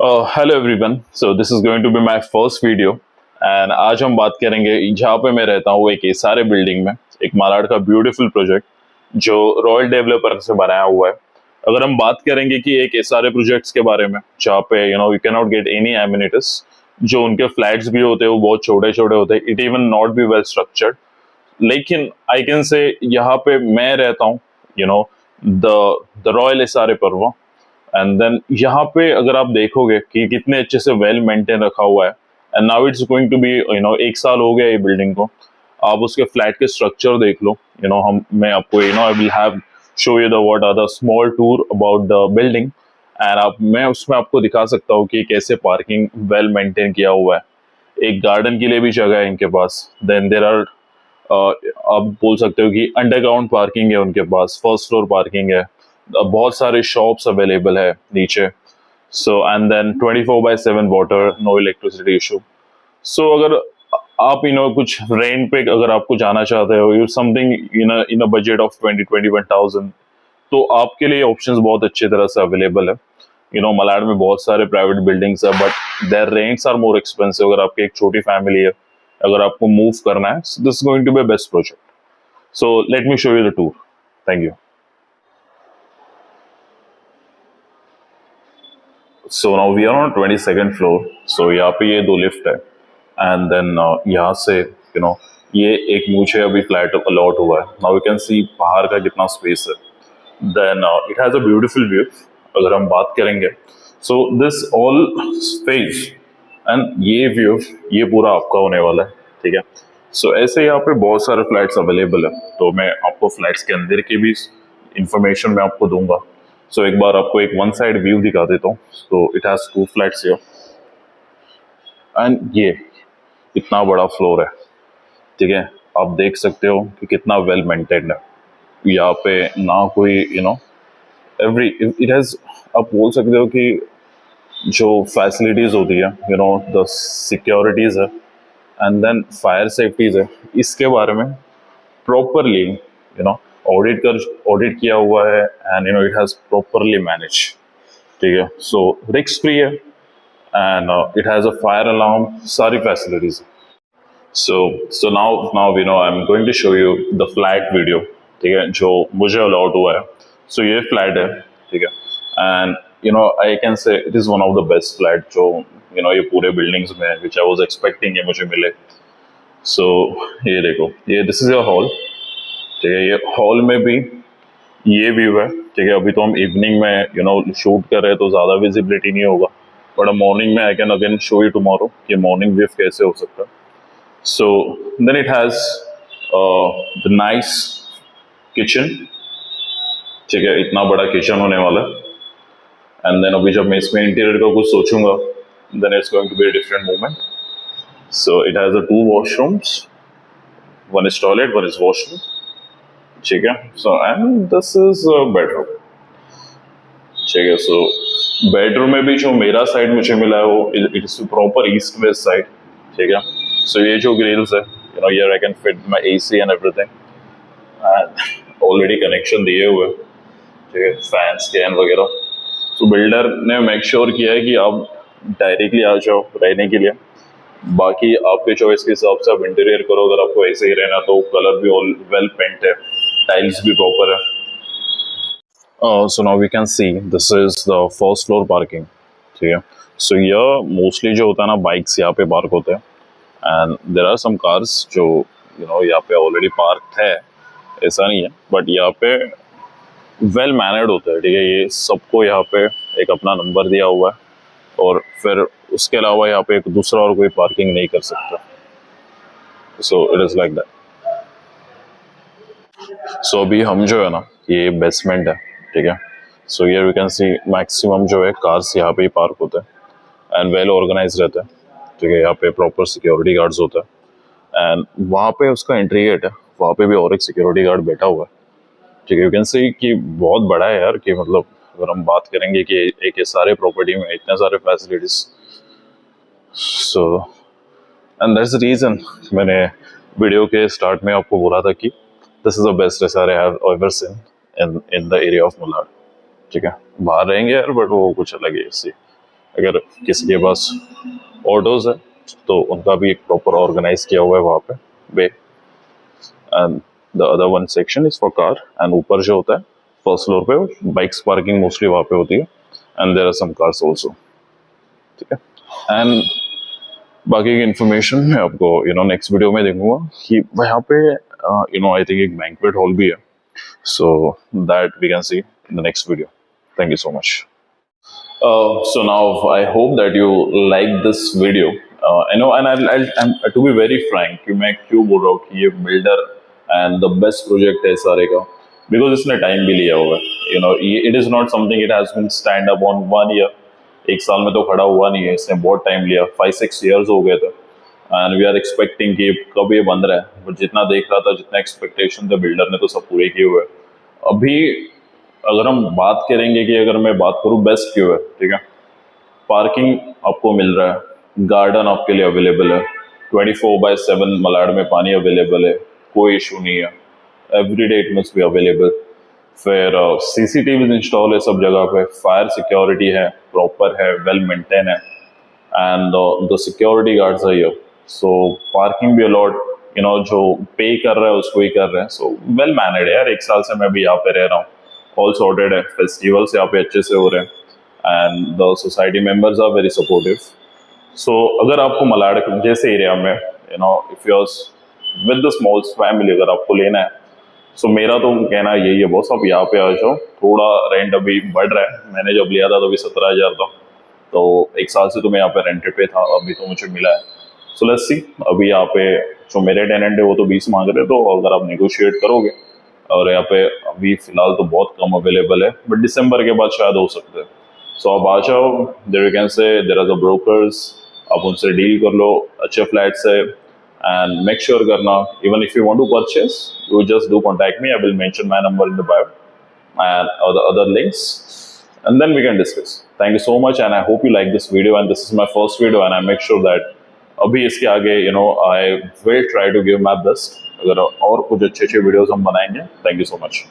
Hello everyone, so this is going to be my first video and आज हम बात करेंगे जहाँ पे मैं रहता हूँ एक एसारे बिल्डिंग में एक मालाड का ब्यूटीफुल प्रोजेक्ट जो रॉयल डेवलपर से बनाया हुआ है। अगर हम बात करेंगे कि एक एसारे प्रोजेक्ट्स के बारे में जहाँ पे you can not get any amenities, जो उनके फ्लैट्स भी होते हैं वो बहुत छोटे छोटे होते हैं, it even not be well structured. लेकिन आई कैन से यहाँ पे मैं रहता हूँ, यू नो द रॉयल एसारे पर्वा। एंड देन यहाँ पे अगर आप देखोगे कि कितने अच्छे से वेल मेंटेन रखा हुआ है, and now it's going to be एक साल हो गया ये बिल्डिंग को। आप उसके फ्लैट के स्ट्रक्चर देख लो, हम मैं आपको I will have show you the what are the small tour about the building. And आप मैं उसमें आपको दिखा सकता हूँ कि कैसे पार्किंग वेल मेंटेन किया हुआ है। एक गार्डन के लिए भी जगह है इनके पास। देन देर आर आप बोल सकते हो कि अंडरग्राउंड पार्किंग है उनके पास, फर्स्ट फ्लोर पार्किंग है, बहुत सारे शॉप्स अवेलेबल है नीचे। So and then 24/7 water, no electricity issue. So अगर आप कुछ रेंट पे अगर आपको जाना चाहते हो, you something in a budget of 20-21,000, तो आपके लिए ऑप्शंस बहुत अच्छी तरह से अवेलेबल है। मलाड में बहुत सारे प्राइवेट बिल्डिंग्स है but their rents are more expensive. अगर आपकी एक छोटी फैमिली है, अगर आपको मूव करना है, this is going to be best project. So let me show you the tour. Thank you. So now we are on 22nd floor. So यहाँ पे ये दो लिफ्ट है एंड देन यहाँ से ये एक मुझे अभी फ्लैट अलॉट हुआ है। नाउ यू कैन सी बाहर का कितना स्पेस है। Then it has a beautiful view. अगर हम बात करेंगे, so this all space and ये व्यू ये पूरा आपका होने वाला है, ठीक है। सो ऐसे यहाँ पे बहुत सारे फ्लैट्स अवेलेबल है, तो मैं आपको फ्लैट्स के अंदर की भी इंफॉर्मेशन मैं आपको दूंगा। सो एक बार आपको एक वन साइड व्यू दिखा देता हूँ। So it has 2 flats here and ये इतना बड़ा फ्लोर है, ठीक है। आप देख सकते हो कि कितना वेल मेंटेन्ड है। यहाँ पे ना कोई एवरी इट हैज, आप बोल सकते हो कि जो फैसिलिटीज होती है, द सिक्योरिटीज है एंड देन फायर सेफ्टीज है, इसके बारे में प्रॉपरली ऑडिट किया हुआ है and it has properly manage, ठीक है। सो रिस्क फ्री है and it has a fire alarm, सारी facilities. So now I am going to show you the flat video, ठीक है, जो मुझे अलॉट हुआ है। सो ये फ्लैट है, ठीक है, एंड आई कैन से it is one of the best flat जो ये पूरे बिल्डिंग्स में विच आई वाज एक्सपेक्टिंग ये मुझे मिले। सो ये देखो, ये दिस इज योर हॉल, ठीक है। ये हॉल में भी ये व्यू है, ठीक है। अभी तो हम इवनिंग में शूट कर रहे हैं तो ज़्यादा विजिबिलिटी नहीं होगा, बट मॉर्निंग में I can again show you tomorrow कि मॉर्निंग व्यू कैसे हो सकता है। So then it has the nice kitchen, ठीक है, इतना बड़ा किचन होने वाला है। एंड देन अभी जब मैं इसमें इंटीरियर का कुछ सोचूंगा, then it's going to be a different moment. So it has 2 washrooms, one is toilet, one is washroom, ठीक है। So and this is bedroom, ठीक है। सो बेडरूम में भी जो मेरा साइड मुझे मिला है वो it is proper east west side, ठीक है। सो ये जो ग्रिल्स है, here I can fit my AC and everything, and already connection दिए हुए, ठीक है, फैंस कैन वगैरह। सो बिल्डर ने मेक श्योर किया है कि आप डायरेक्टली आ जाओ रहने के लिए, बाकी आपके चॉइस के हिसाब से आप इंटीरियर करो। अगर आपको ऐसे ही रहना तो कलर भी ऑल वेल पेंट है, टाइल्स भी प्रॉपर है। So now we can see this is the first floor parking, ठीक है। सो यह मोस्टली जो होता है ना, बाइक्स यहाँ पे पार्क होते हैं and there are some cars जो यहाँ पे ऑलरेडी पार्क है, ऐसा नहीं है, बट यहाँ पे वेल मैनर्ड होता है, ठीक है। ये सबको यहाँ पे एक अपना नंबर दिया हुआ है और फिर उसके अलावा यहाँ पे एक दूसरा और कोई पार्किंग नहीं कर सकता। So it is like that. So अभी हम जो है ना, ये बेसमेंट है, ठीक है। So here we can see maximum जो है कार्स यहाँ पे ही पार्क होते हैं एंड वेल ऑर्गेनाइज रहते हैं, ठीक है। यहाँ पे प्रॉपर सिक्योरिटी गार्ड्स होता है एंड वहाँ पे उसका एंट्री गेट है, वहाँ पे भी और एक सिक्योरिटी गार्ड बैठा हुआ है, ठीक है। यू कैन सी कि बहुत बड़ा है यार, कि मतलब अगर हम बात करेंगे कि एक सारे प्रॉपर्टी में इतने सारे facilities. So and that's the reason मैंने वीडियो के स्टार्ट में आपको बोला था कि this is the best SR I have ever seen in the area of Malad, ठीक है। बाहर रहेंगे यार बट वो कुछ अलग है इससे। अगर किसी के पास ऑटोज है तो उनका भी एक प्रॉपर ऑर्गेनाइज किया हुआ है वहाँ पे वे। And the other one section is for car, and ऊपर जो होता है फर्स्ट फ्लोर पे बाइक्स पार्किंग मोस्टली वहाँ पे होती है, and there are some cars also, ठीक है। एंड बाकी की इन्फॉर्मेशन मैं आपको नेक्स्ट वीडियो में देखूंगा कि यहाँ पे आई थिंक एक बैंक्वेट हॉल भी है, so that we can see in the next video. Thank you so much. So now I hope that you like this video. I know, and I'm to be very frank, कि मैं क्यों बोल रहा हूँ कि ये builder and the best project है SRA का, because इसने time भी लिया हुआ है। It is not something it has been stand up on 1 year. एक साल में तो खड़ा हुआ नहीं है, इसने बहुत टाइम लिया, 5-6 years हो गए थे। एंड वी आर एक्सपेक्टिंग कि कब ये बन रहा है, बट जितना देख रहा था, जितना एक्सपेक्टेशन था बिल्डर ने तो सब पूरे किए हुए। अभी अगर हम बात करेंगे कि अगर मैं बात करूँ बेस्ट क्यों है, ठीक है, पार्किंग आपको मिल रहा है, गार्डन आपके लिए अवेलेबल है, 24/7 मलाड में पानी अवेलेबल है, कोई इशू नहीं है, every day it must be available. फिर CCTV इंस्टॉल है सब जगह पे, फायर सिक्योरिटी है, प्रॉपर है, वेल मेंटेन है, and the security guards are here. So parking भी अलॉट जो पे कर रहा है उसको ही कर रहे हैं, सो वेल मैनेड है यार। 1 साल से मैं भी यहाँ पे रह रहा हूँ, ऑल सॉर्टेड है, फेस्टिवल्स यहाँ पे अच्छे से हो रहे हैं, and the society members are very supportive. So अगर आपको मलाड जैसे एरिया में if you with the small family अगर आपको लेना है, सो मेरा तो कहना यही है बॉस, आप यहाँ पे आ जाओ। थोड़ा रेंट अभी बढ़ रहा है, मैंने जब लिया था तो अभी 17,000 था, तो 1 साल से तो मैं यहाँ पे रेंटेड पे था, अभी तो मुझे मिला है। सो लेट्स सी, अभी यहाँ पे जो मेरे टेनेंट है वो तो 20 मांग रहे हैं, तो अगर आप नेगोशिएट करोगे, और यहाँ पे अभी फिलहाल तो बहुत कम अवेलेबल है, बट दिसंबर के बाद शायद हो सकते हैं। सो आप आ जाओ, there you can say there are the brokers, आप उनसे डील कर लो, अच्छे फ्लैट से, एंड मेक श्योर करना even if you want to purchase, you just do contact me, I will mention my number in the bio and other links, and then we can discuss. Thank you so much, and I hope you like this video, and this is my first video, and I make sure that अभी इसके आगे I will try to give my best। अगर और कुछ अच्छे videos हम बनाएंगे। Thank you so much.